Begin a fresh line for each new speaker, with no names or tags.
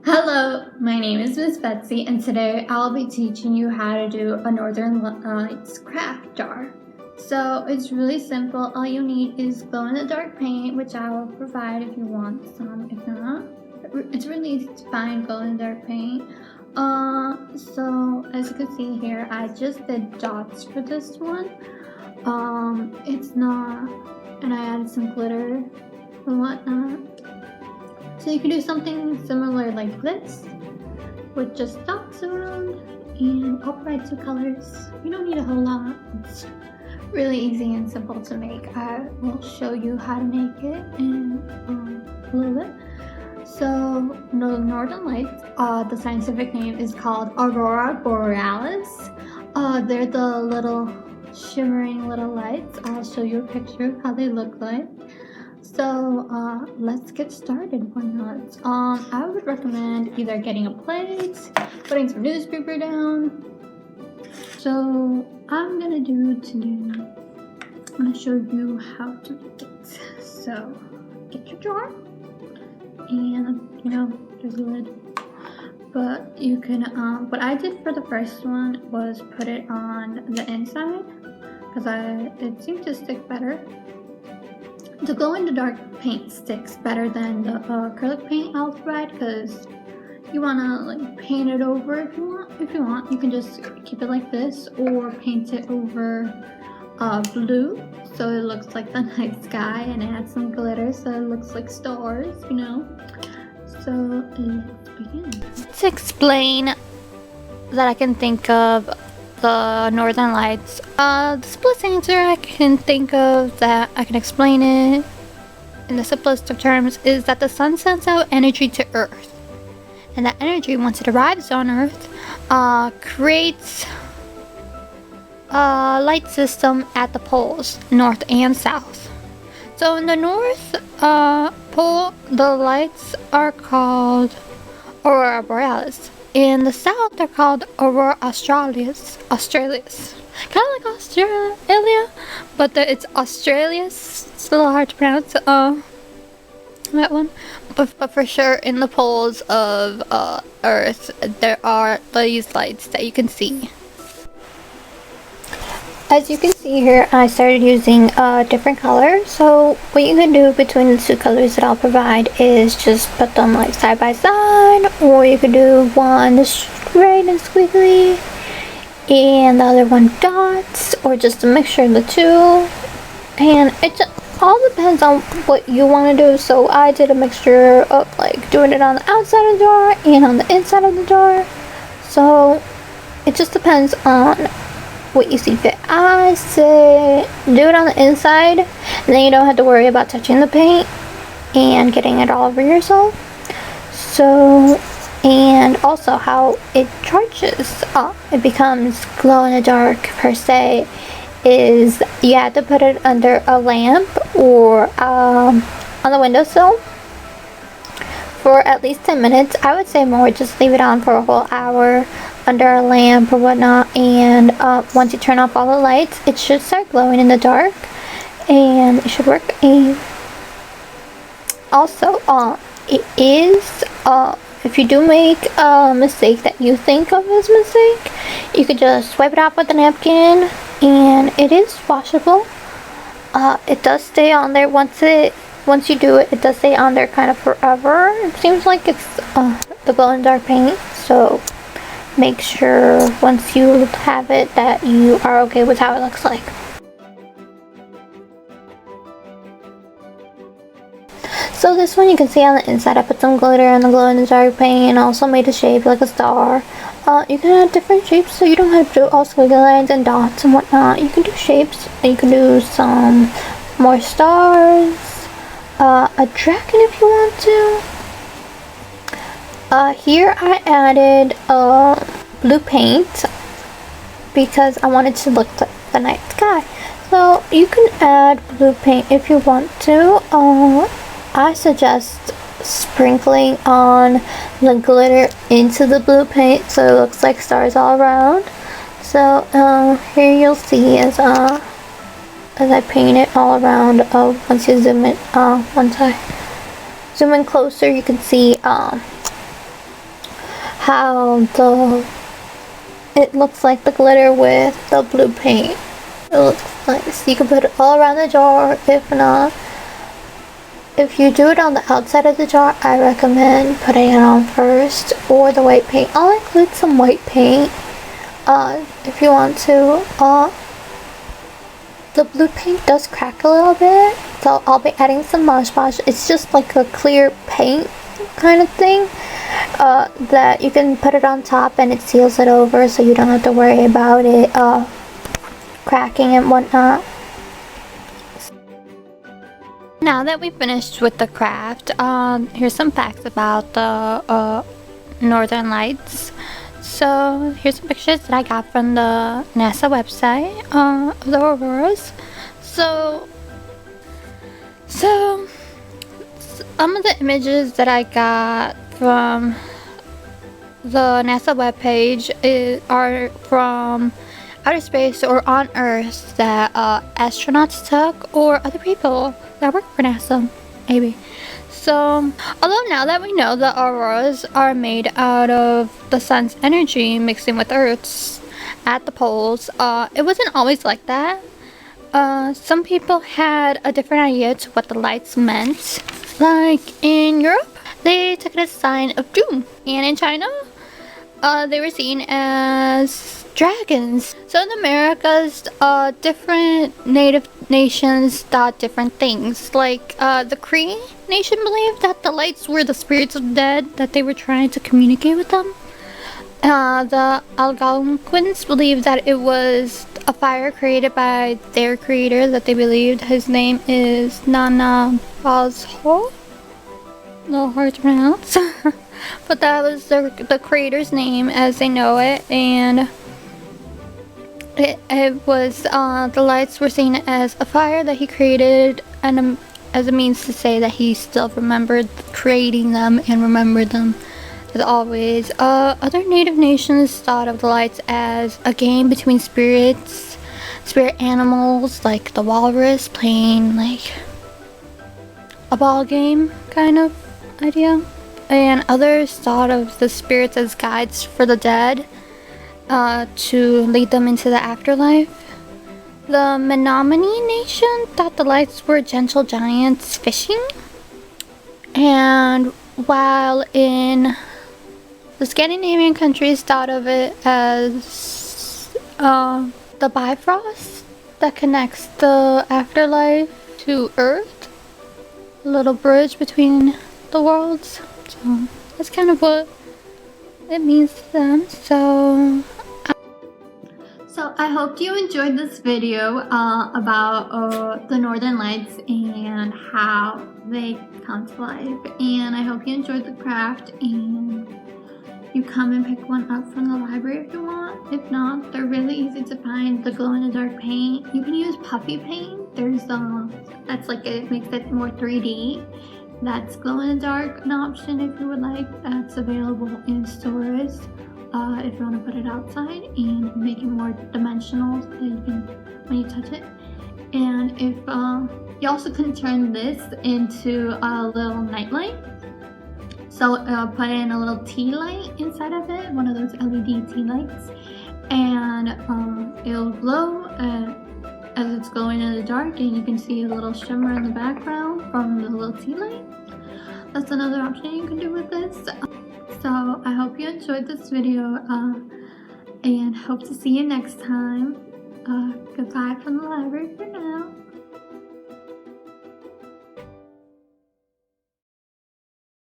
Hello, my name is Miss Betsy, and today I'll be teaching you how to do a Northern Lights craft jar. So it's really simple. All you need is glow-in-the-dark paint, which I will provide if you want some. If not, it's really easy to find glow-in-the-dark paint. So as you can see here, I just did dots for this one. It's not, and I added some glitter and whatnot. So you can do something similar like this, with just dots around, and I'll provide two colors. You don't need a whole lot. It's really easy and simple to make. I will show you how to make it in a little bit. So the Northern Lights, the scientific name is called Aurora Borealis. They're the little shimmering little lights. I'll show you a picture of how they look like. So let's get started. Why not? I would recommend either getting a plate, putting some newspaper down. So I'm gonna show you how to make it. So get your jar, and there's a lid. But you can, what I did for the first one was put it on the inside because it seemed to stick better. The glow-in-the-dark paint sticks better than the acrylic paint I'll provide because you wanna paint it over if you want. You can just keep it like this or paint it over blue so it looks like the night sky, and add some glitter so it looks like stars. So let's begin. To explain that I can think of the Northern Lights, the simplest answer I can think of that I can explain it in the simplest of terms is that the sun sends out energy to Earth, and that energy, once it arrives on Earth, creates a light system at the poles, north and south. So in the North Pole, the lights are called Aurora Borealis. In the south, they're called Aurora Australis. Kind of like Australia, but it's Australis. It's a little hard to pronounce, that one. But for sure, in the poles of Earth, there are these lights that you can see. As you can see here, I started using a different color. So what you can do between the two colors that I'll provide is just put them like side by side, or you could do one straight and squiggly and the other one dots, or just a mixture of the two. And it just all depends on what you want to do. So I did a mixture of like doing it on the outside of the jar and on the inside of the jar. So it just depends on what you see fit. I say do it on the inside, and then you don't have to worry about touching the paint and getting it all over yourself. So, and also how it charges up, it becomes glow in the dark per se, is you have to put it under a lamp or on the windowsill for at least 10 minutes. I would say more, just leave it on for a whole hour under a lamp or whatnot, and once you turn off all the lights, it should start glowing in the dark and it should work. And also it is if you do make a mistake that you think of as a mistake, you could just wipe it off with a napkin, and it is washable. It does stay on there once you do it. It does stay on there kind of forever. It seems like it's the glow in the dark paint, so make sure once you have it that you are okay with how it looks like. So this one, you can see on the inside I put some glitter and the glow in the dark paint, and also made a shape like a star. You can add different shapes, so you don't have to do all squiggly lines and dots and whatnot. You can do shapes, and you can do some more stars, a dragon if you want to. Here I added blue paint because I wanted to look like the night sky. So you can add blue paint if you want to. I suggest sprinkling on the glitter into the blue paint so it looks like stars all around. So here you'll see as I paint it all around. Once you zoom in, once I zoom in closer, you can see how it looks like the glitter with the blue paint. It looks nice. You can put it all around the jar. If not, if you do it on the outside of the jar, I recommend putting it on first, or the white paint. I'll include some white paint if you want to. The blue paint does crack a little bit, so I'll be adding some Mod Podge. It's just like a clear paint kind of thing that you can put it on top and it seals it over, so you don't have to worry about it cracking and whatnot. Now that we finished with the craft, here's some facts about the Northern Lights. So here's some pictures that I got from the NASA website of the auroras. So some of the images that I got from the NASA webpage are from outer space or on Earth that astronauts took, or other people that work for NASA, maybe. So, although now that we know the auroras are made out of the sun's energy mixing with Earth's at the poles, it wasn't always like that. Some people had a different idea to what the lights meant. Like in Europe, they took it as a sign of doom, and in China, they were seen as dragons. So in the Americas, different native nations thought different things. Like the Cree nation believed that the lights were the spirits of the dead, that they were trying to communicate with them. The Algonquins believed that it was a fire created by their creator, that they believed his name is Nana Bazho. A little hard to pronounce. But that was the creator's name as they know it, and it was the lights were seen as a fire that he created, and as a means to say that he still remembered creating them and remembered them as always. Other native nations thought of the lights as a game between spirit animals, like the walrus playing like a ball game kind of idea. And others thought of the spirits as guides for the dead to lead them into the afterlife. The Menominee nation thought the lights were gentle giants fishing. And while in the Scandinavian countries thought of it as the Bifrost that connects the afterlife to Earth. A little bridge between the worlds. So that's kind of what it means to them. So I hope you enjoyed this video about the Northern Lights and how they come to life. And I hope you enjoyed the craft and you come and pick one up from the library if you want. If not, they're really easy to find. The glow-in-the-dark paint. You can use puffy paint. There's that's like, it makes it more 3D. That's glow-in-the-dark, an option if you would like. That's available in stores if you want to put it outside and make it more dimensional so that you can, when you touch it. And if you also can turn this into a little nightlight. So put in a little tea light inside of it, one of those LED tea lights, and it'll glow as it's glowing in the dark, and you can see a little shimmer in the background from the little tea light. That's another option you can do with this. So I hope you enjoyed this video and hope to see you next time. Goodbye from the library for now.